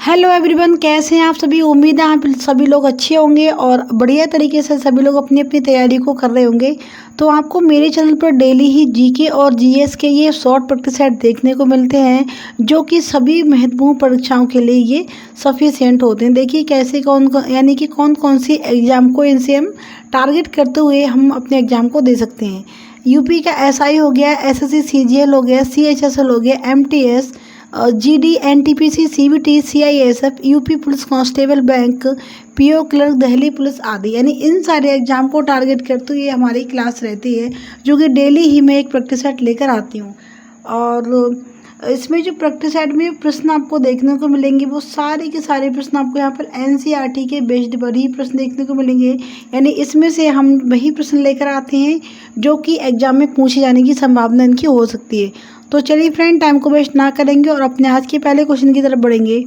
Hello everyone, कैसे हैं आप सभी। उम्मीद है आप सभी लोग अच्छे होंगे और बढ़िया तरीके से सभी लोग अपनी अपनी तैयारी को कर रहे होंगे। तो आपको मेरे चैनल पर डेली ही जीके और जीएस के ये शॉर्ट प्रैक्टिस सेट देखने को मिलते हैं, जो कि सभी महत्वपूर्ण परीक्षाओं के लिए ये सफिशिएंट होते हैं। देखिए कैसे यानी कि कौन कौन सी एग्जाम को इनसे हम टारगेट करते हुए हम अपने एग्जाम को दे सकते हैं। यूपी का एसआई हो गया, एसएससी सीजीएल हो गया, सीएचएसएल हो गया, MTS, GD, NTPC, CBT, CISF, UP police constable, bank, PO clerk, Delhi police आदि, यानी इन सारे एग्जाम को टारगेट करते हुए हमारी क्लास रहती है, जो कि डेली ही मैं एक प्रैक्टिस सेट लेकर आती हूँ। और इसमें जो प्रैक्टिस सेट में प्रश्न आपको देखने को मिलेंगे वो सारे के सारे प्रश्न आपको यहाँ पर एनसीईआरटी के बेस्ड पर ही प्रश्न देखने को मिलेंगे। यानी इसमें से हम वही प्रश्न लेकर आते हैं जो कि एग्जाम में पूछे जाने की संभावना इनकी हो सकती है। तो चलिए फ्रेंड, टाइम को वेस्ट ना करेंगे और अपने आज के पहले क्वेश्चन की तरफ बढ़ेंगे,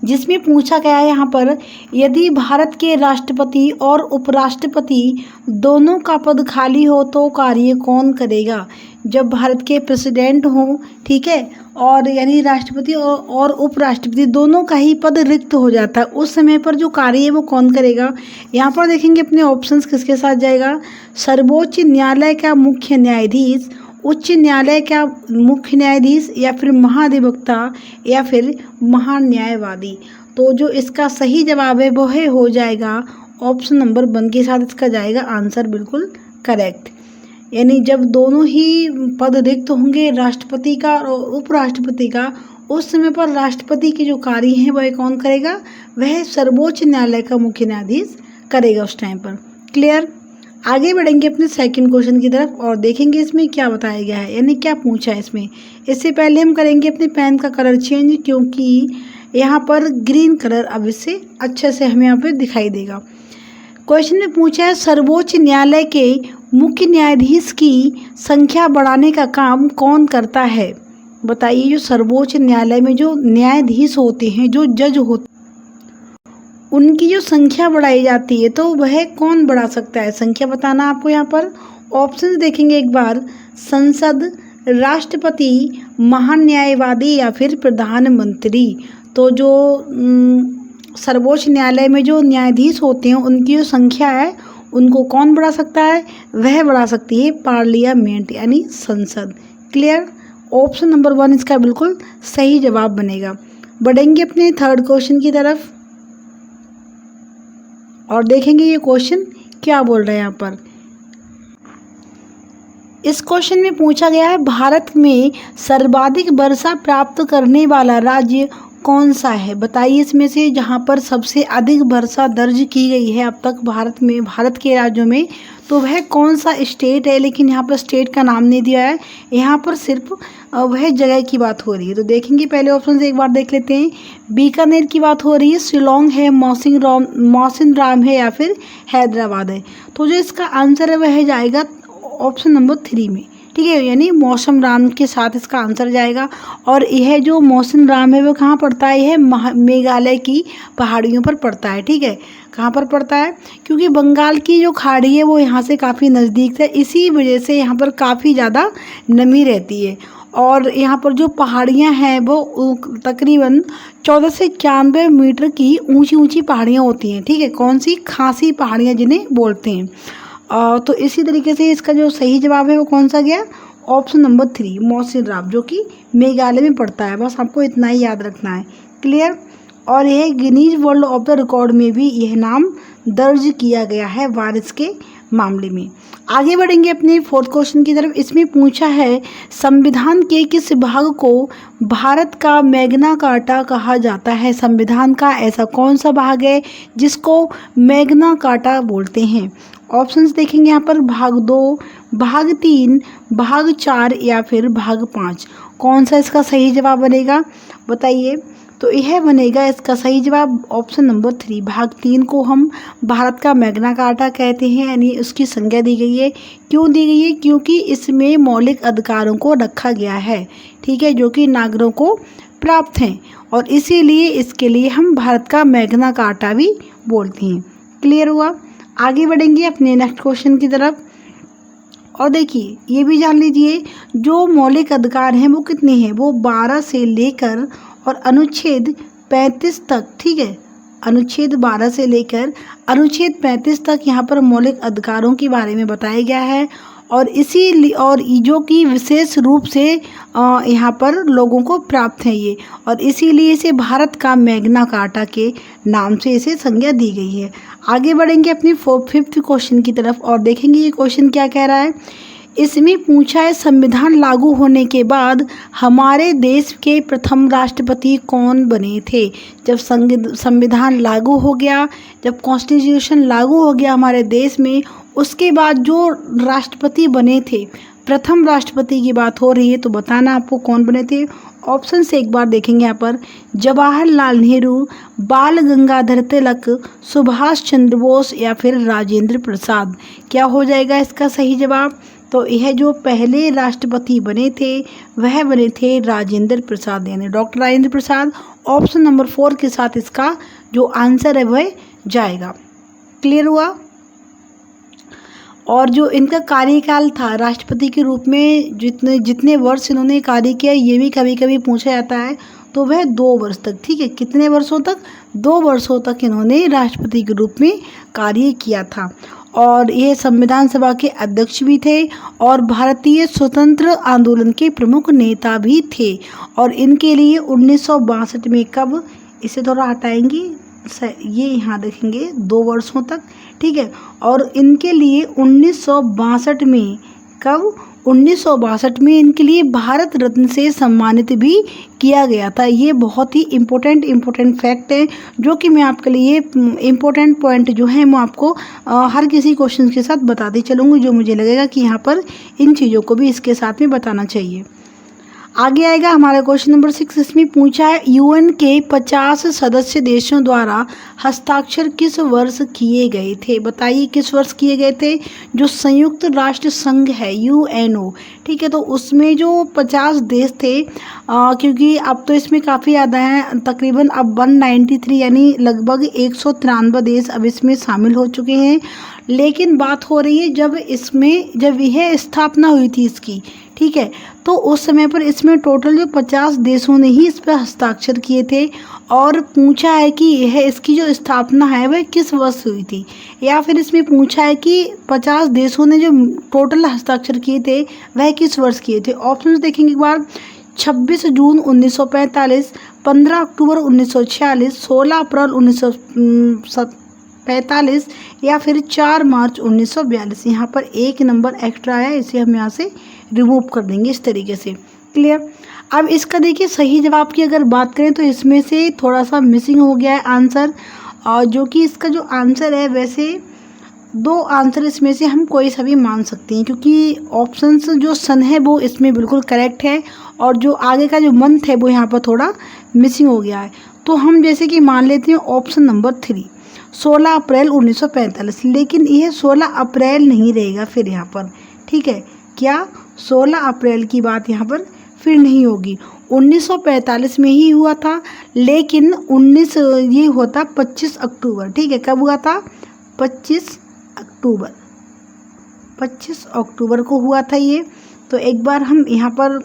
जिसमें पूछा गया है यहाँ पर, यदि भारत के राष्ट्रपति और उपराष्ट्रपति दोनों का पद खाली हो तो कार्य कौन करेगा। जब भारत के प्रेसिडेंट हों, ठीक है, और यानी राष्ट्रपति और उपराष्ट्रपति दोनों का ही पद रिक्त हो जाता है, उस समय पर जो कार्य है वो कौन करेगा। यहाँ पर देखेंगे अपने ऑप्शंस किसके साथ जाएगा। सर्वोच्च न्यायालय का मुख्य न्यायाधीश, उच्च न्यायालय का मुख्य न्यायाधीश, या फिर महाधिवक्ता, या फिर महान्यायवादी। तो जो इसका सही जवाब है वो है हो जाएगा ऑप्शन नंबर 1 के साथ इसका जाएगा आंसर बिल्कुल करेक्ट। यानी जब दोनों ही पद रिक्त होंगे, राष्ट्रपति का और उपराष्ट्रपति का, उस समय पर राष्ट्रपति के जो कार्य हैं वह कौन करेगा, वह सर्वोच्च न्यायालय का मुख्य न्यायाधीश करेगा उस टाइम पर। क्लियर। आगे बढ़ेंगे अपने सेकंड क्वेश्चन की तरफ और देखेंगे इसमें क्या बताया गया है, यानी क्या पूछा है इसमें। इससे पहले हम करेंगे अपने पेन का कलर चेंज, क्योंकि यहाँ पर ग्रीन कलर अब इससे अच्छे से हमें यहाँ पे दिखाई देगा। क्वेश्चन में पूछा है, सर्वोच्च न्यायालय के मुख्य न्यायाधीश की संख्या बढ़ाने का काम कौन करता है। बताइए, जो सर्वोच्च न्यायालय में जो न्यायाधीश होते हैं, जो जज होते, उनकी जो संख्या बढ़ाई जाती है तो वह कौन बढ़ा सकता है। संख्या बताना आपको यहाँ पर। ऑप्शंस देखेंगे एक बार, संसद, राष्ट्रपति, महान्यायवादी, या फिर प्रधानमंत्री। तो जो सर्वोच्च न्यायालय में जो न्यायाधीश होते हैं उनकी जो संख्या है उनको कौन बढ़ा सकता है, वह बढ़ा सकती है पार्लियामेंट, यानी संसद। क्लियर। ऑप्शन नंबर 1 इसका बिल्कुल सही जवाब बनेगा। बढ़ेंगे अपने थर्ड क्वेश्चन की तरफ और देखेंगे ये क्वेश्चन क्या बोल रहा है यहाँ पर। इस क्वेश्चन में पूछा गया है, भारत में सर्वाधिक वर्षा प्राप्त करने वाला राज्य कौन सा है। बताइए इसमें से जहाँ पर सबसे अधिक वर्षा दर्ज की गई है अब तक भारत में, भारत के राज्यों में, तो वह कौन सा स्टेट है। लेकिन यहाँ पर स्टेट का नाम नहीं दिया है, यहाँ पर सिर्फ वह जगह की बात हो रही है। तो देखेंगे पहले ऑप्शन से एक बार देख लेते हैं। बीकानेर की बात हो रही है, शिलोंग है, मौसिनराम है, या फिर हैदराबाद है। तो जो इसका आंसर है वह जाएगा ऑप्शन नंबर 3 में, ठीक है, यानी मौसमराम के साथ इसका आंसर जाएगा। और यह जो मौसमराम है वो कहाँ पड़ता है, यह मेघालय की पहाड़ियों पर पड़ता है। ठीक है, कहाँ पर पड़ता है, क्योंकि बंगाल की जो खाड़ी है वो यहाँ से काफ़ी नज़दीक है, इसी वजह से यहाँ पर काफ़ी ज़्यादा नमी रहती है। और यहाँ पर जो पहाड़ियाँ हैं वो तकरीबन 14 से 91 मीटर की ऊंची ऊंची पहाड़ियाँ होती हैं। ठीक है, कौन सी, खासी पहाड़ियाँ जिन्हें बोलते हैं। तो इसी तरीके से इसका जो सही जवाब है वो कौन सा गया, ऑप्शन नंबर 3 मौसिनराम, जो कि मेघालय में पड़ता है। बस आपको इतना ही याद रखना है। क्लियर। और यह Guinness world of the record में भी यह नाम दर्ज किया गया है बारिश के मामले में। आगे बढ़ेंगे अपने फोर्थ क्वेश्चन की तरफ। इसमें पूछा है, संविधान के किस भाग को भारत का मैग्ना कार्टा कहा जाता है। संविधान का ऐसा कौन सा भाग है जिसको मैग्ना कार्टा बोलते हैं। ऑप्शंस देखेंगे यहाँ पर, भाग 2, भाग 3, भाग 4, या फिर भाग 5। कौन सा इसका सही जवाब बनेगा बताइए। तो यह बनेगा इसका सही जवाब ऑप्शन नंबर 3, भाग 3 को हम भारत का मैग्ना कार्टा कहते हैं, यानी उसकी संज्ञा दी गई है। क्यों दी गई है, क्योंकि इसमें मौलिक अधिकारों को रखा गया है, ठीक है, जो कि नागरिकों को प्राप्त हैं, और इसीलिए इसके लिए हम भारत का मैग्ना कार्टा भी बोलते हैं। क्लियर हुआ। आगे बढ़ेंगे अपने नेक्स्ट क्वेश्चन की तरफ और देखिए ये भी जान लीजिए, जो मौलिक अधिकार हैं वो कितने हैं, वो 12 से लेकर और अनुच्छेद 35 तक, ठीक है, अनुच्छेद 12 से लेकर अनुच्छेद 35 तक यहाँ पर मौलिक अधिकारों के बारे में बताया गया है। और जो कि विशेष रूप से यहाँ पर लोगों को प्राप्त है ये, और इसीलिए इसे भारत का मैग्ना कार्टा के नाम से इसे संज्ञा दी गई है। आगे बढ़ेंगे अपनी 5th क्वेश्चन की तरफ और देखेंगे ये क्वेश्चन क्या कह रहा है। इसमें पूछा है संविधान लागू होने के बाद हमारे देश के प्रथम राष्ट्रपति कौन बने थे। जब संविधान लागू हो गया, जब कॉन्स्टिट्यूशन लागू हो गया हमारे देश में, उसके बाद जो राष्ट्रपति बने थे, प्रथम राष्ट्रपति की बात हो रही है, तो बताना आपको कौन बने थे। ऑप्शन से एक बार देखेंगे यहाँ पर, जवाहरलाल नेहरू, बाल गंगाधर तिलक, सुभाष चंद्र बोस या फिर राजेंद्र प्रसाद। क्या हो जाएगा इसका सही जवाब। तो यह जो पहले राष्ट्रपति बने थे वह बने थे राजेंद्र प्रसाद, यानी doctor Rajendra Prasad. Option number 4 के साथ इसका जो आंसर है वह जाएगा। क्लियर हुआ। और जो इनका कार्यकाल था राष्ट्रपति के रूप में, जितने वर्ष इन्होंने कार्य किया, ये भी कभी कभी पूछा जाता है, तो वह 2 वर्ष तक, ठीक है, कितने वर्षों तक, 2 वर्षों तक इन्होंने राष्ट्रपति के रूप में कार्य किया था। और ये संविधान सभा के अध्यक्ष भी थे और भारतीय स्वतंत्र आंदोलन के प्रमुख नेता भी थे। और इनके लिए 1962 में, कब, इसे थोड़ा हटाएंगे, ये यहाँ देखेंगे 2 वर्षों तक, ठीक है। और इनके लिए 1962 में, कब, 1962 में इनके लिए भारत रत्न से सम्मानित भी किया गया था। ये बहुत ही इम्पोर्टेंट फैक्ट है, जो कि मैं आपके लिए इम्पोर्टेंट पॉइंट जो है मैं आपको हर किसी क्वेश्चन के साथ बताती चलूँगी, जो मुझे लगेगा कि यहाँ पर इन चीज़ों को भी इसके साथ में बताना चाहिए। आगे आएगा हमारा क्वेश्चन नंबर 6। इसमें पूछा है यूएन के 50 सदस्य देशों द्वारा हस्ताक्षर किस वर्ष किए गए थे। बताइए किस वर्ष किए गए थे। जो संयुक्त राष्ट्र संघ है यूएनओ, ठीक है, तो उसमें जो 50 देश थे, क्योंकि अब तो इसमें काफ़ी ज़्यादा हैं, तकरीबन अब 193 यानी लगभग 193 देश अब इसमें शामिल हो चुके हैं। लेकिन बात हो रही है जब यह स्थापना हुई थी इसकी, ठीक है, तो उस समय पर इसमें टोटल जो 50 देशों ने ही इस पर हस्ताक्षर किए थे। और पूछा है कि यह इसकी जो स्थापना है वह किस वर्ष हुई थी, या फिर इसमें पूछा है कि 50 देशों ने जो टोटल हस्ताक्षर किए थे वह किस वर्ष किए थे। ऑप्शन देखेंगे एक बार, 26 जून 1945, 15 अक्टूबर 1946, 16 अप्रैल 1945 या फिर 4 मार्च 1942। यहाँ पर एक नंबर एक्स्ट्रा है, इसे हम यहाँ से रिमूव कर देंगे इस तरीके से। क्लियर। अब इसका देखिए सही जवाब की अगर बात करें तो इसमें से थोड़ा सा मिसिंग हो गया है आंसर, और जो कि इसका जो आंसर है, वैसे 2 आंसर इसमें से हम कोई सा भी मान सकते हैं, क्योंकि ऑप्शंस जो सन है वो इसमें बिल्कुल करेक्ट है, और जो आगे का जो मंथ है वो यहाँ पर थोड़ा मिसिंग हो गया है। तो हम जैसे कि मान लेते हैं ऑप्शन नंबर 3, 16 अप्रैल 1945, लेकिन यह 16 अप्रैल नहीं रहेगा फिर यहाँ पर, ठीक है, क्या 16 अप्रैल की बात यहाँ पर फिर नहीं होगी। 1945 में ही हुआ था, लेकिन ये होता 25 अक्टूबर, ठीक है, कब हुआ था, 25 अक्टूबर को हुआ था ये। तो एक बार हम यहाँ पर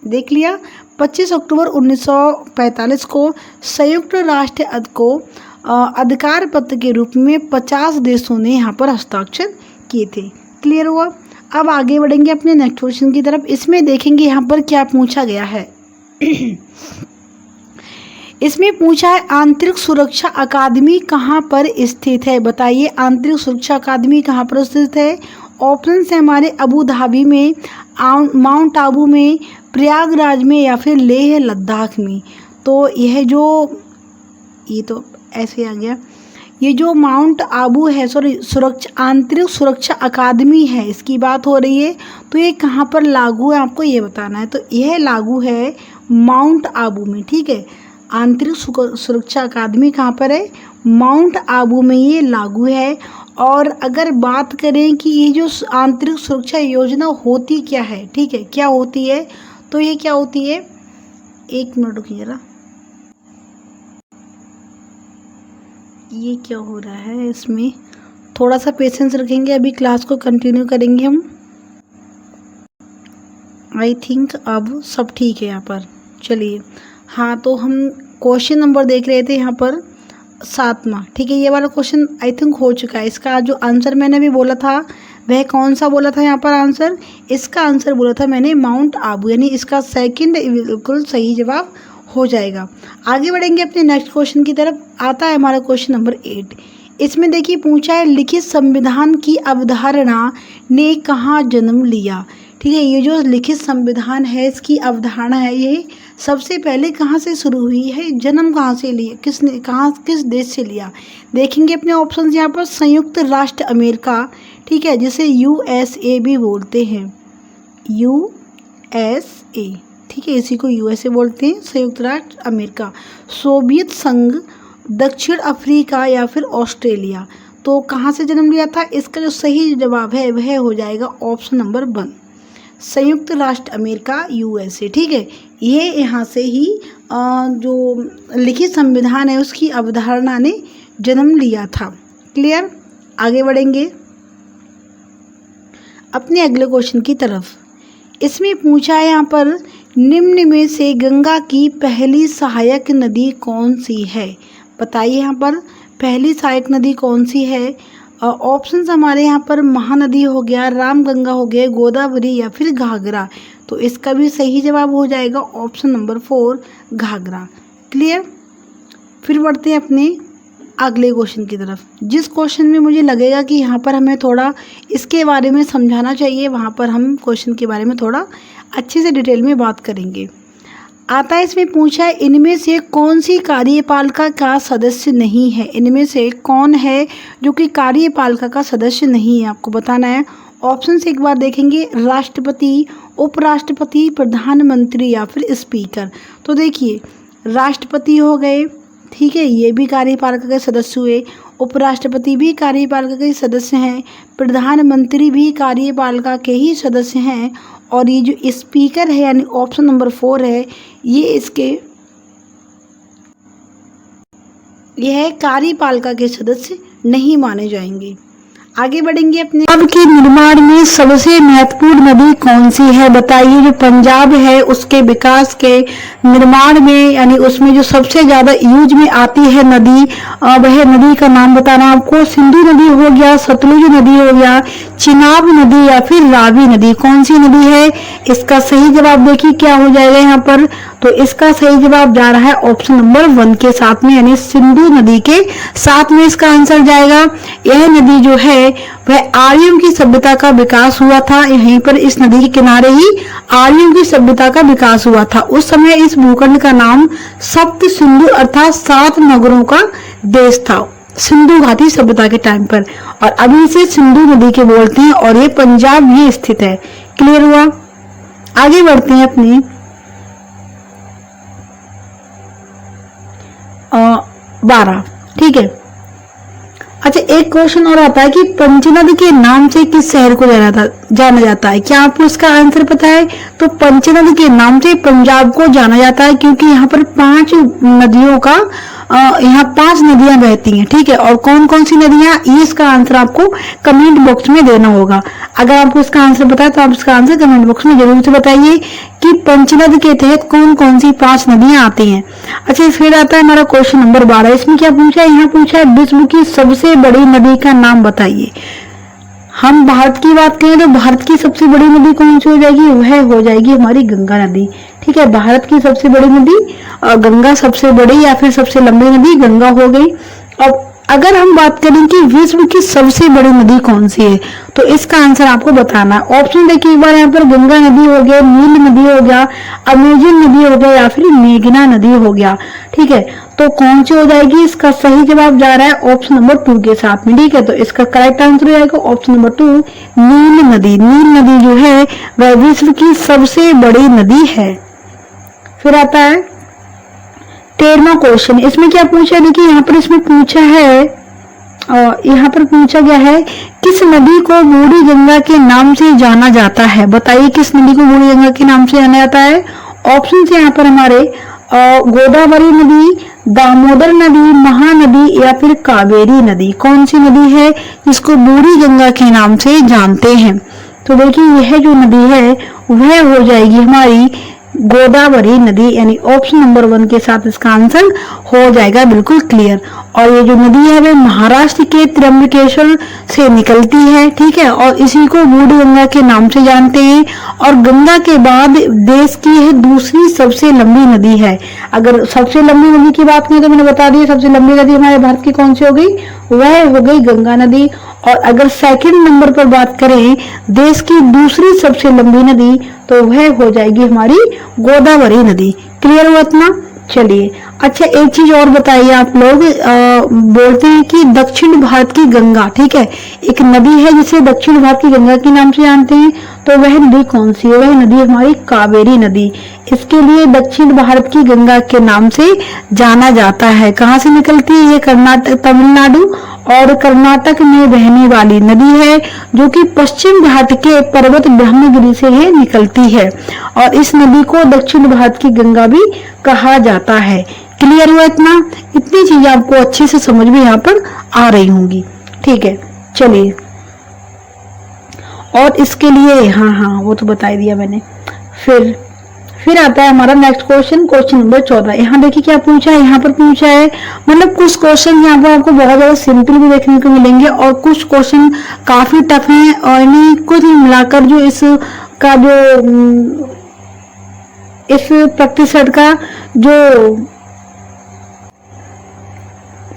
देख लिया, 25 अक्टूबर 1945 को संयुक्त राष्ट्र को अधिकार पत्र के रूप में 50 देशों ने यहाँ पर हस्ताक्षर किए थे। क्लियर हुआ। अब आगे बढ़ेंगे अपने नेक्स्ट क्वेश्चन की तरफ। इसमें देखेंगे यहाँ पर क्या पूछा गया है। इसमें पूछा है आंतरिक सुरक्षा अकादमी कहाँ पर स्थित है। बताइए आंतरिक सुरक्षा अकादमी कहाँ पर स्थित है। ऑप्शन है हमारे अबू धाबी में, माउंट आबू में, प्रयागराज में या फिर लेह लद्दाख में। तो ये तो ऐसे आ गया, ये जो माउंट आबू है, आंतरिक सुरक्षा अकादमी है, इसकी बात हो रही है। तो ये कहाँ पर लागू है आपको ये बताना है। तो यह लागू है माउंट आबू में, ठीक है। आंतरिक सुरक्षा अकादमी कहाँ पर है, माउंट आबू में ये लागू है। और अगर बात करें कि ये जो आंतरिक सुरक्षा योजना होती क्या है, ठीक है, क्या होती है, तो ये क्या होती है, एक मिनट रुकिए जरा, ये क्या हो रहा है, इसमें थोड़ा सा पेशेंस रखेंगे, अभी क्लास को कंटिन्यू करेंगे हम। आई थिंक अब सब ठीक है यहाँ पर। चलिए हाँ, तो हम क्वेश्चन नंबर देख रहे थे यहाँ पर 7वां, ठीक है। ये वाला क्वेश्चन आई थिंक हो चुका है। इसका जो आंसर मैंने भी बोला था वह कौन सा बोला था यहाँ पर आंसर? इसका आंसर बोला था मैंने माउंट आबू, यानी इसका सेकंड बिल्कुल सही जवाब हो जाएगा। आगे बढ़ेंगे अपने नेक्स्ट क्वेश्चन की तरफ। आता है हमारा क्वेश्चन नंबर 8। इसमें देखिए पूछा है लिखित संविधान की अवधारणा ने कहाँ जन्म लिया। ठीक है, ये जो लिखित संविधान है इसकी अवधारणा है, ये सबसे पहले कहाँ से शुरू हुई है, जन्म कहाँ से लिया, किसने कहाँ किस देश से लिया। देखेंगे अपने ऑप्शन यहाँ पर संयुक्त राष्ट्र अमेरिका, ठीक है, जिसे USA भी बोलते हैं, USA, ठीक है, इसी को USA बोलते हैं, संयुक्त राष्ट्र अमेरिका, सोवियत संघ, दक्षिण अफ्रीका या फिर ऑस्ट्रेलिया। तो कहाँ से जन्म लिया था? इसका जो सही जवाब है वह हो जाएगा ऑप्शन नंबर 1, संयुक्त राष्ट्र अमेरिका USA। ठीक है, ये यहाँ से ही जो लिखित संविधान है उसकी अवधारणा ने जन्म लिया था। क्लियर? आगे बढ़ेंगे अपने अगले क्वेश्चन की तरफ। इसमें पूछा है यहाँ पर निम्न में से गंगा की पहली सहायक नदी कौन सी है? बताइए यहाँ पर पहली सहायक नदी कौन सी है? ऑप्शंस हमारे यहाँ पर महानदी हो गया, रामगंगा हो गया, गोदावरी या फिर घाघरा। तो इसका भी सही जवाब हो जाएगा ऑप्शन नंबर 4, घाघरा। क्लियर? फिर बढ़ते हैं अपने अगले क्वेश्चन की तरफ। जिस क्वेश्चन में मुझे लगेगा कि यहाँ पर हमें थोड़ा इसके बारे में समझाना चाहिए, वहाँ पर हम क्वेश्चन के बारे में थोड़ा अच्छे से डिटेल में बात करेंगे। आता है, इसमें पूछा है इनमें से कौन सी कार्यपालिका का सदस्य नहीं है? इनमें से कौन है जो कि कार्यपालिका का सदस्य नहीं है, आपको बताना है। ऑप्शन से एक बार देखेंगे, राष्ट्रपति, उपराष्ट्रपति, प्रधानमंत्री या फिर स्पीकर। तो देखिए राष्ट्रपति हो गए, ठीक है, ये भी कार्यपालिका के सदस्य हुए, उपराष्ट्रपति भी कार्यपालिका के सदस्य हैं, प्रधानमंत्री भी कार्यपालिका के ही सदस्य हैं, और ये जो स्पीकर है यानी ऑप्शन नंबर 4 है, यह कार्यपालिका के सदस्य नहीं माने जाएंगे। आगे बढ़ेंगे अपने पंजाब के निर्माण में सबसे महत्वपूर्ण नदी कौन सी है? बताइए। जो पंजाब है उसके विकास के निर्माण में यानी उसमें जो सबसे ज्यादा यूज में आती है नदी, वह नदी का नाम बताना आपको। सिंधु नदी हो गया, सतलुज नदी हो गया, चिनाब नदी या फिर रावी नदी। कौन सी नदी है? इसका सही जवाब देखिए क्या हो जाएगा यहाँ पर। तो इसका सही जवाब जा रहा है ऑप्शन नंबर 1 के साथ में, यानी सिंधु नदी के साथ में इसका आंसर जाएगा। यह नदी जो है वह आर्यों की सभ्यता का विकास हुआ था। यहीं पर इस नदी के किनारे ही आर्यों की सभ्यता का विकास हुआ था। उस समय इस भूखंड का नाम सप्त सिंधु अर्थात 7 नगरों का देश था, सिंधु घाटी सभ्यता के टाइम पर, और अभी इसे सिंधु नदी के बोलते हैं, और ये पंजाब में स्थित है। क्लियर हुआ? आगे बढ़ते हैं अपने 12। ठीक है, अच्छा एक क्वेश्चन और आता है कि पंचनद के नाम से किस शहर को जाना जाता है? क्या आपको इसका आंसर पता है? तो पंचनद के नाम से पंजाब को जाना जाता है, क्योंकि यहाँ पर 5 नदियों का यहाँ 5 नदियां बहती हैं। ठीक है, और कौन कौन सी नदियां, ये इसका आंसर आपको कमेंट बॉक्स में देना होगा। अगर आपको इसका आंसर पता है तो आप इसका आंसर कमेंट बॉक्स में जरूर से बताइए कि पंचनद के तहत कौन कौन सी 5 नदियां आती हैं। अच्छा, फिर आता है हमारा क्वेश्चन नंबर 12। इसमें क्या पूछा है? यहाँ पूछा है विश्व की सबसे बड़ी नदी का नाम बताइए। हम भारत की बात करें तो भारत की सबसे बड़ी नदी कौन सी हो जाएगी? वह हो जाएगी हमारी गंगा नदी। ठीक है, भारत की सबसे बड़ी नदी गंगा, सबसे बड़ी या फिर सबसे लंबी नदी गंगा हो गई। अब अगर हम बात करें कि विश्व की सबसे बड़ी नदी कौन सी है, तो इसका आंसर आपको बताना है। ऑप्शन देखिए एक बार, यहाँ पर गंगा नदी हो गया, नील नदी हो गया, अमेजन नदी हो गया या फिर मेघना नदी हो गया। ठीक है, तो कौन सी हो जाएगी? इसका सही जवाब जा रहा है ऑप्शन नंबर 2 के साथ में। ठीक है, तो इसका करेक्ट आंसर हो जाएगा ऑप्शन नंबर 2, नील नदी। नील नदी जो है वह विश्व की सबसे बड़ी नदी है। फिर आता है 13वां क्वेश्चन। इसमें क्या पूछा है? देखिए यहाँ पर इसमें पूछा है, यहाँ पर पूछा गया है किस नदी को बूढ़ी गंगा के नाम से जाना जाता है? बताइए किस नदी को बूढ़ी गंगा के नाम से जाना जाता है? ऑप्शन से यहाँ पर हमारे गोदावरी नदी, दामोदर नदी, महानदी या फिर कावेरी नदी। कौन सी नदी है जिसको बूढ़ी गंगा के नाम से जानते हैं? तो देखिए यह जो नदी है वह हो जाएगी हमारी गोदावरी नदी, यानी ऑप्शन नंबर 1 के साथ इसका आंसर हो जाएगा बिल्कुल क्लियर। और ये जो नदी है वह महाराष्ट्र के त्र्यंबकेश्वर से निकलती है, ठीक है, और इसी को बूढ़ी गंगा के नाम से जानते हैं। और गंगा के बाद देश की यह दूसरी सबसे लंबी नदी है। अगर सबसे लंबी नदी की बात करें तो मैंने बता दिया सबसे लंबी नदी हमारे भारत की कौन सी हो गई, वह हो गई गंगा नदी। और अगर सेकंड नंबर पर बात करें देश की दूसरी सबसे लंबी नदी तो वह हो जाएगी हमारी गोदावरी नदी। क्लियर हुआ इतना? चलिए, अच्छा एक चीज और बताइए, आप लोग बोलते हैं कि दक्षिण भारत की गंगा, ठीक है, एक नदी है जिसे दक्षिण भारत की गंगा के नाम से जानते हैं, तो वह नदी कौन सी है? वह नदी हमारी कावेरी नदी। इसके लिए दक्षिण भारत की गंगा के नाम से जाना जाता है। कहाँ से निकलती है? ये कर्नाटक, तमिलनाडु और कर्नाटक में बहने वाली नदी है, जो कि पश्चिम घाट के पर्वत ब्रह्मगिरी से है निकलती है। और इस नदी को दक्षिण भारत की गंगा भी कहा जाता है। क्लियर हुआ इतना? इतनी चीजें आपको अच्छे से समझ में यहाँ पर आ रही होंगी, ठीक है। चलिए, और इसके लिए हाँ वो तो बता दिया मैंने। फिर आता है हमारा नेक्स्ट क्वेश्चन, क्वेश्चन नंबर 14। यहाँ देखिए क्या पूछा है, यहाँ पर पूछा है, मतलब कुछ क्वेश्चन यहाँ पर आपको बहुत ज्यादा सिंपल भी देखने को मिलेंगे और कुछ क्वेश्चन काफी टफ हैं, और कुछ मिलाकर जो इसका जो इस प्रतिशत का जो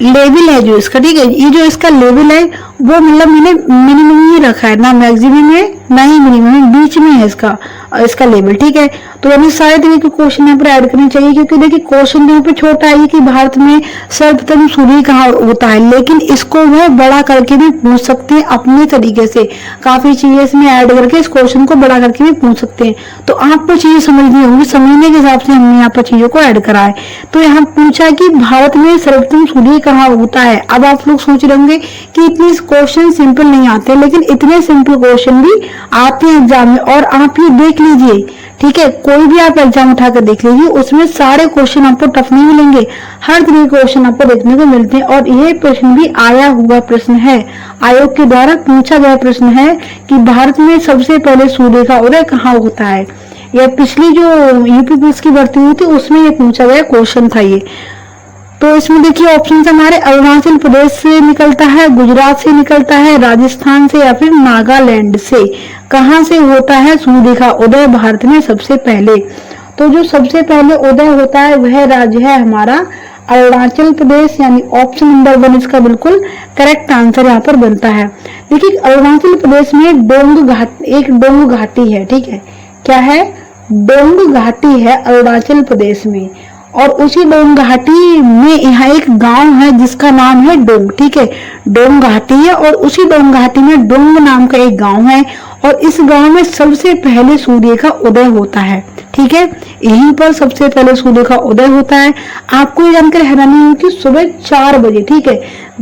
लेवल है जो इसका, ठीक है, ये जो इसका लेवल है वो मतलब मैंने मिनिमम ही रखा है, ना मैक्सिमम है ना ही मिनिमम, बीच में है इसका लेवल, ठीक है। तो यानी सारे तरह के क्वेश्चन यहाँ पर ऐड करने चाहिए, क्योंकि देखिए क्वेश्चन यहाँ पे छोटा है कि भारत में सर्वप्रथम सूर्य कहाँ होता है, लेकिन इसको वह बड़ा करके भी पूछ सकते हैं अपने तरीके से। काफी चीजें इसमें ऐड करके इस क्वेश्चन को बड़ा करके भी पूछ सकते हैं। तो आपको चीजें समझनी होंगी, समझने के हिसाब से हमने यहाँ पर चीजों को ऐड करा है। तो यहाँ पूछा कि भारत में सर्वप्रथम सूर्य कहाँ होता है। अब आप लोग सोच रहे होंगे कि इतने क्वेश्चन सिंपल नहीं आते, लेकिन इतने सिंपल क्वेश्चन भी आते हैं एग्जाम में। और आप ये देख लीजिए, ठीक है, कोई भी आप एग्जाम उठाकर देख लीजिए, उसमें सारे क्वेश्चन आपको टफ नहीं मिलेंगे, हर तरह के क्वेश्चन आपको देखने को मिलते हैं। और यह प्रश्न भी आया हुआ प्रश्न है, आयोग के द्वारा पूछा गया प्रश्न है कि भारत में सबसे पहले सूर्य का उदय कहाँ होता है। यह पिछली जो यूपी पुलिस की भर्ती हुई थी उसमें यह पूछा गया क्वेश्चन था ये। तो इसमें देखिए ऑप्शन हमारे अरुणाचल प्रदेश से निकलता है, गुजरात से निकलता है, राजस्थान से या फिर नागालैंड से। कहां से होता है सूर्य का उदय भारत में सबसे पहले? तो जो सबसे पहले उदय होता है वह राज्य है हमारा अरुणाचल प्रदेश, यानी ऑप्शन नंबर 1 इसका बिल्कुल करेक्ट आंसर यहाँ पर बनता है। देखिए अरुणाचल प्रदेश में एक डोंग घाटी है, ठीक है, क्या है? डोंग घाटी है अरुणाचल प्रदेश में। और उसी डोंग घाटी में यहाँ एक गांव है जिसका नाम है डोंग, ठीक है, डोंग घाटी है। और उसी डोंग घाटी में डोंग नाम का एक गांव है, और इस गांव में सबसे पहले सूर्य का उदय होता है, ठीक है, यहीं पर सबसे पहले सूर्य का उदय होता है। आपको ये जानकर हैरानी होगी कि सुबह 4 बजे, ठीक है,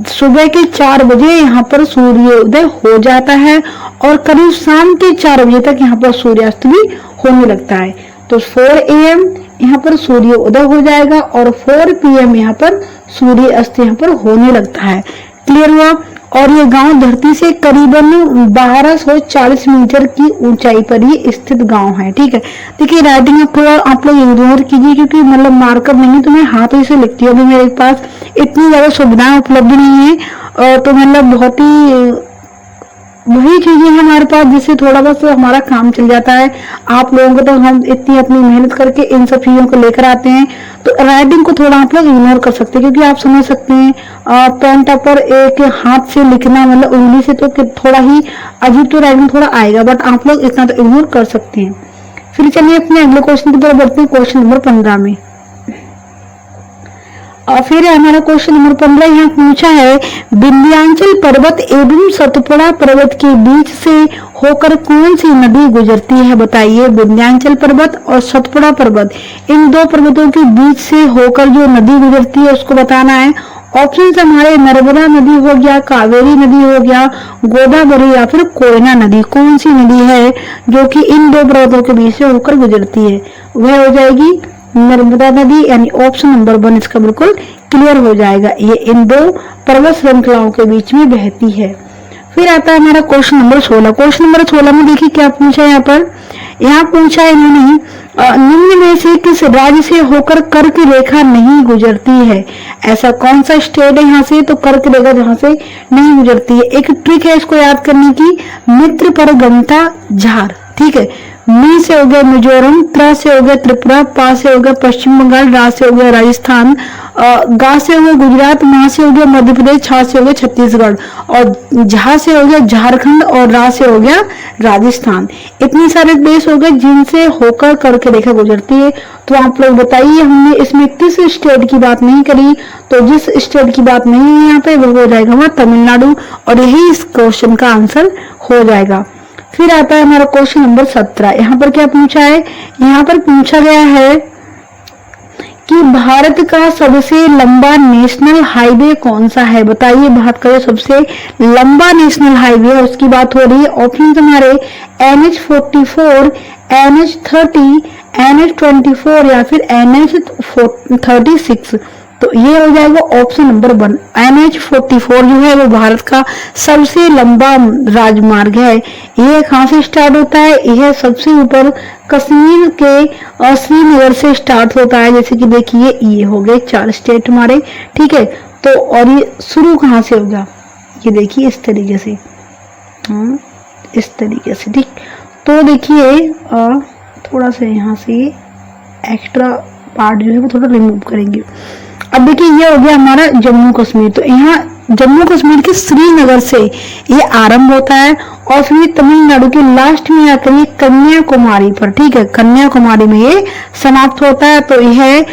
सुबह के 4 बजे यहाँ पर सूर्योदय हो जाता है, और करीब शाम के 4 बजे तक यहाँ पर सूर्यास्त भी होने लगता है। तो 4 AM यहाँ पर सूर्य उदय हो जाएगा और 4 PM यहाँ पर सूर्य अस्त यहाँ पर होने लगता है। क्लियर हुआ? और ये गांव धरती से करीबन 1240 मीटर की ऊंचाई पर ये स्थित गांव है, ठीक है। देखिए राइटिंग आप लोग इग्नोर कीजिए, क्योंकि मतलब मार्कर नहीं है, तो मैं हाथों से लिखती हूँ। अभी मेरे पास इतनी ज्यादा सुविधाएं उपलब्ध नहीं है, और तो मतलब बहुत ही वही चीजें हमारे पास जिससे थोड़ा बहुत हमारा काम चल जाता है। आप लोगों को तो हम इतनी अपनी मेहनत करके इन सब चीजों को लेकर आते हैं, तो राइटिंग को थोड़ा आप लोग इग्नोर कर सकते हैं, क्योंकि आप समझ सकते हैं पेन पर एक हाथ से लिखना मतलब उंगली से तो थोड़ा ही अजीब तो राइटिंग थोड़ा आएगा, बट आप लोग इतना तो इग्नोर कर सकते हैं। फिर चलिए अपने अगले क्वेश्चन की तरफ बढ़ते हैं, क्वेश्चन नंबर 15 में। और फिर हमारा क्वेश्चन नंबर 15 यहाँ पूछा है, विंध्याचल पर्वत एवं सतपुड़ा पर्वत के बीच से होकर कौन सी नदी गुजरती है? बताइए। विंध्याचल पर्वत और सतपुड़ा पर्वत, इन दो पर्वतों के बीच से होकर जो नदी गुजरती है उसको बताना है। ऑप्शन हमारे नर्मदा नदी हो गया, कावेरी नदी हो गया, गोदावरी या फिर कोयना नदी। कौन सी नदी है जो कि इन दो पर्वतों के बीच से होकर गुजरती है? वह हो जाएगी नर्मदा नदी, यानी ऑप्शन नंबर 1 इसका बिल्कुल क्लियर हो जाएगा। ये इन दो पर्वत श्रृंखलाओं के बीच में बहती है। फिर आता है हमारा क्वेश्चन नंबर 16। क्वेश्चन नंबर 16 में देखिए क्या पूछा है यहाँ पर। यहाँ पूछा है इन्होंने निम्न में से किस राज्य से होकर कर्क रेखा नहीं गुजरती है। ऐसा कौन सा स्टेट है यहाँ से तो कर्क रेखा जहाँ से नहीं गुजरती है। एक ट्रिक है इसको याद करने की, मित्र पर गमता झार। ठीक है, मी से हो गया मिजोरम, त्रा से हो गया त्रिपुरा, पा से हो गया पश्चिम बंगाल, रा से हो गया राजस्थान, गा से हो गया गुजरात, मा से हो गया मध्य प्रदेश, छा से हो गया छत्तीसगढ़ और झा से हो गया झारखंड और रा से हो गया राजस्थान। इतने सारे देश हो गए जिनसे होकर कर्क रेखा गुजरती है। तो आप लोग बताइए हमने इसमें किस स्टेट की बात नहीं करी। तो जिस स्टेट की बात नहीं है यहाँ पे वो हो जाएगा वह तमिलनाडु, और यही इस क्वेश्चन का आंसर हो जाएगा। फिर आता है हमारा क्वेश्चन नंबर 17। यहाँ पर क्या पूछा है, यहाँ पर पूछा गया है कि भारत का सबसे लंबा नेशनल हाईवे कौन सा है। बताइए भारत का जो सबसे लंबा नेशनल हाईवे है उसकी बात हो रही है। ऑप्शन हमारे NH44, NH30, NH24 या फिर NH36। तो ये हो जाएगा ऑप्शन नंबर 1। NH44 जो है वो भारत का सबसे लंबा राजमार्ग है। ये कहाँ से स्टार्ट होता है, यह सबसे ऊपर कश्मीर के श्रीनगर से स्टार्ट होता है। जैसे कि देखिए ये हो गए 4 स्टेट हमारे। ठीक है, तो और ये शुरू कहाँ से होगा, ये देखिए इस तरीके से, इस तरीके से। ठीक, तो देखिए थोड़ा सा यहाँ से एक्स्ट्रा पार्ट जो है वो थोड़ा रिमूव करेंगे। अब देखिए ये हो गया हमारा जम्मू कश्मीर। तो यहाँ जम्मू कश्मीर के श्रीनगर से ये आरंभ होता है और फिर तमिलनाडु के लास्ट में आकर ये कन्याकुमारी पर, ठीक है, कन्याकुमारी में ये समाप्त होता है। तो यह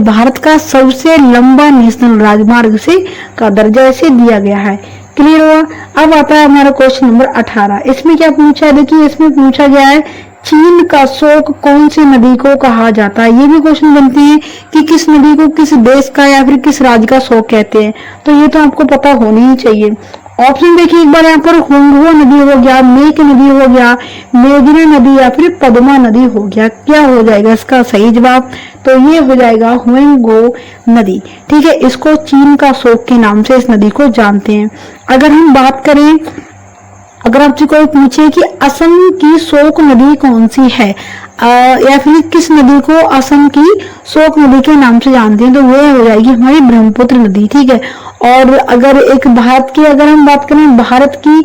भारत का सबसे लंबा नेशनल राजमार्ग से का दर्जा इसे दिया गया है। क्लियर हुआ। अब आता है हमारा क्वेश्चन नंबर 18। इसमें क्या पूछा है, देखिए इसमें पूछा गया है चीन का शोक कौन सी नदी को कहा जाता है। ये भी क्वेश्चन बनते हैं कि किस नदी को किस देश का या फिर किस राज्य का शोक कहते हैं। तो ये तो आपको पता होनी ही चाहिए। ऑप्शन देखिए एक बार यहाँ पर हुंगहो नदी हो गया, मेक नदी हो गया, मेघना नदी या फिर पद्मा नदी हो गया। क्या हो जाएगा इसका सही जवाब, तो ये हो जाएगा हुंगहो नदी। ठीक है, इसको चीन का शोक के नाम से इस नदी को जानते हैं। अगर हम बात करें, अगर आपसे कोई पूछे कि असम की शोक नदी कौन सी है या फिर किस नदी को असम की शोक नदी के नाम से जानते हैं, तो वो हो जाएगी हमारी ब्रह्मपुत्र नदी। ठीक है, और अगर एक भारत की अगर हम बात करें, भारत की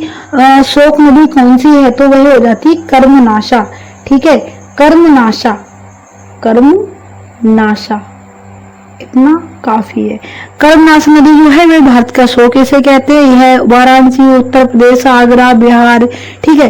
शोक नदी कौन सी है, तो वह हो जाती है कर्मनाशा। ठीक है, कर्मनाशा, कर्मनाशा, इतना काफी है। कर्मनाशा नदी जो है वह भारत का शोक इसे कहते हैं। यह वाराणसी, उत्तर प्रदेश, आगरा, बिहार, ठीक है,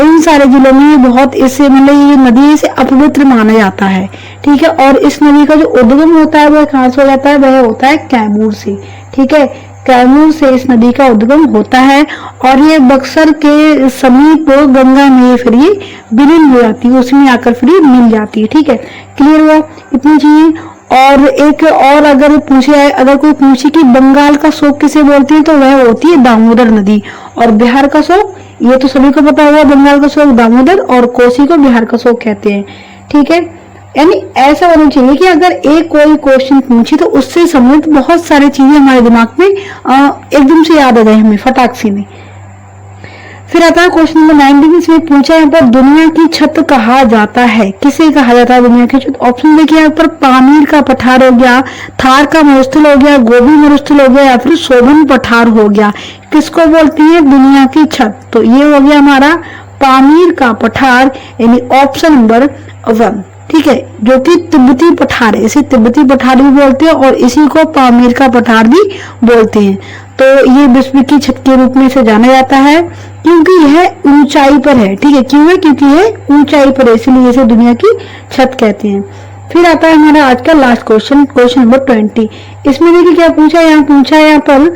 इन सारे जिलों में बहुत इसे मतलब ये नदी इसे अपवित्र माना जाता है। ठीक है, और इस नदी का जो उद्गम होता है वह कहाँ से हो जाता है, वह होता है कैमूर से। ठीक है, कैमूर से इस नदी का उद्गम होता है और ये बक्सर के समीप गंगा में फिर ये विलीन हो जाती है, उसमें आकर फिर ये मिल जाती है। ठीक है, क्लियर हुआ, इतनी चीजें। और एक और अगर पूछे, अगर कोई पूछे कि बंगाल का शोक किसे बोलते हैं, तो वह होती है दामोदर नदी। और बिहार का शोक, ये तो सभी को पता होगा, बंगाल का शोक दामोदर और कोसी को बिहार का शोक कहते हैं। ठीक है, यानी ऐसा होना चाहिए कि अगर एक कोई क्वेश्चन पूछे तो उससे संबंधित बहुत सारी चीजें हमारे दिमाग में एकदम से याद आ जाए हमें फटाक से में। फिर आता है क्वेश्चन नंबर 19। इसमें पूछा यहाँ पर दुनिया की छत कहा जाता है, किसे कहा जाता है दुनिया की छत। ऑप्शन देखिए यहाँ पर पामीर का पठार हो गया, थार का मरुस्थल हो गया, गोबी मरुस्थल हो गया या फिर शोभन पठार हो गया। किसको बोलती है दुनिया की छत, तो ये हो गया हमारा पामीर का पठार, यानी ऑप्शन नंबर 1। ठीक है, जो कि तिब्बती पठार है, इसे तिब्बती पठार भी बोलते हैं और इसी को पामीर का पठार भी बोलते हैं। तो ये विश्व की छत के रूप में इसे जाना जाता है क्योंकि यह ऊंचाई पर है। ठीक है, क्यों है, क्योंकि यह ऊंचाई पर है, इसलिए इसे दुनिया की छत कहते हैं। फिर आता है हमारा आज का लास्ट क्वेश्चन, क्वेश्चन नंबर 20। इसमें देखिए क्या पूछा है, यहाँ पूछा है यहाँ पर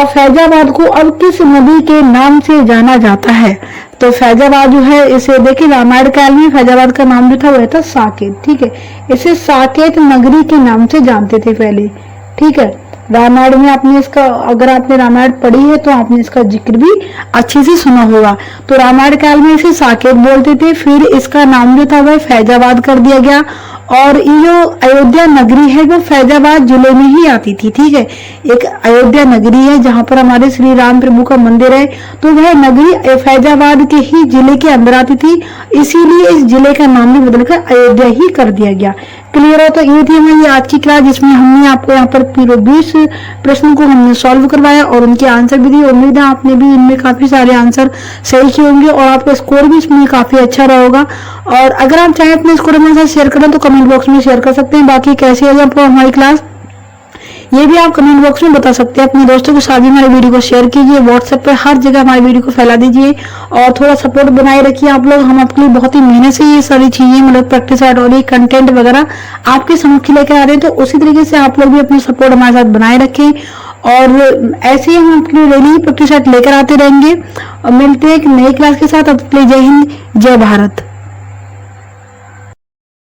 फैजाबाद को अब किस नदी के नाम से जाना जाता है। तो फैजाबाद जो है इसे देखिए रामायण काल में फैजाबाद का नाम जो था वह था साकेत। ठीक है, इसे साकेत नगरी के नाम से जानते थे पहले। ठीक है, रामायण में आपने इसका, अगर आपने रामायण पढ़ी है तो आपने इसका जिक्र भी अच्छे से सुना होगा। तो रामायण काल में इसे साकेत बोलते थे, फिर इसका नाम जो था वह फैजाबाद कर दिया गया और ये जो अयोध्या नगरी है वो फैजाबाद जिले में ही आती थी। ठीक है, एक अयोध्या नगरी है जहां पर हमारे श्री राम प्रभु का मंदिर है, तो वह नगरी फैजाबाद के ही जिले के अंदर आती थी, इसीलिए इस जिले का नाम भी बदलकर अयोध्या ही कर दिया गया। क्लियर हो? तो ये थी हमारी आज की क्लास, जिसमें हमने आपको यहाँ पर पूरे 20 प्रश्नों को हमने सॉल्व करवाया और उनके आंसर भी दिए। उम्मीद है आपने भी इनमें काफी सारे आंसर सही किए होंगे और आपका स्कोर भी इसमें काफी अच्छा रहा होगा। और अगर आप चाहें अपने स्कोर हमारे साथ शेयर करें तो कमेंट बॉक्स में शेयर कर सकते हैं। बाकी कैसी है आपको हमारी क्लास, ये भी आप कमेंट बॉक्स में बता सकते हैं। अपने दोस्तों के साथ भी हमारी वीडियो को शेयर कीजिए, व्हाट्सएप पे हर जगह हमारी वीडियो को फैला दीजिए और थोड़ा सपोर्ट बनाए रखिए आप लोग। हम आपके लिए बहुत ही मेहनत से ये सारी चीजें मतलब प्रैक्टिस आउट और ये कंटेंट वगैरह आपके समक्ष लेकर आ रहे हैं, तो उसी तरीके से आप लोग भी अपना सपोर्ट हमारे साथ बनाए रखें और ऐसे ही हम आपके लिए डेली प्रैक्टिस आउट लेकर आते रहेंगे। और मिलते हैं एक नई क्लास के साथ। अब तक के लिए जय हिंद, जय भारत।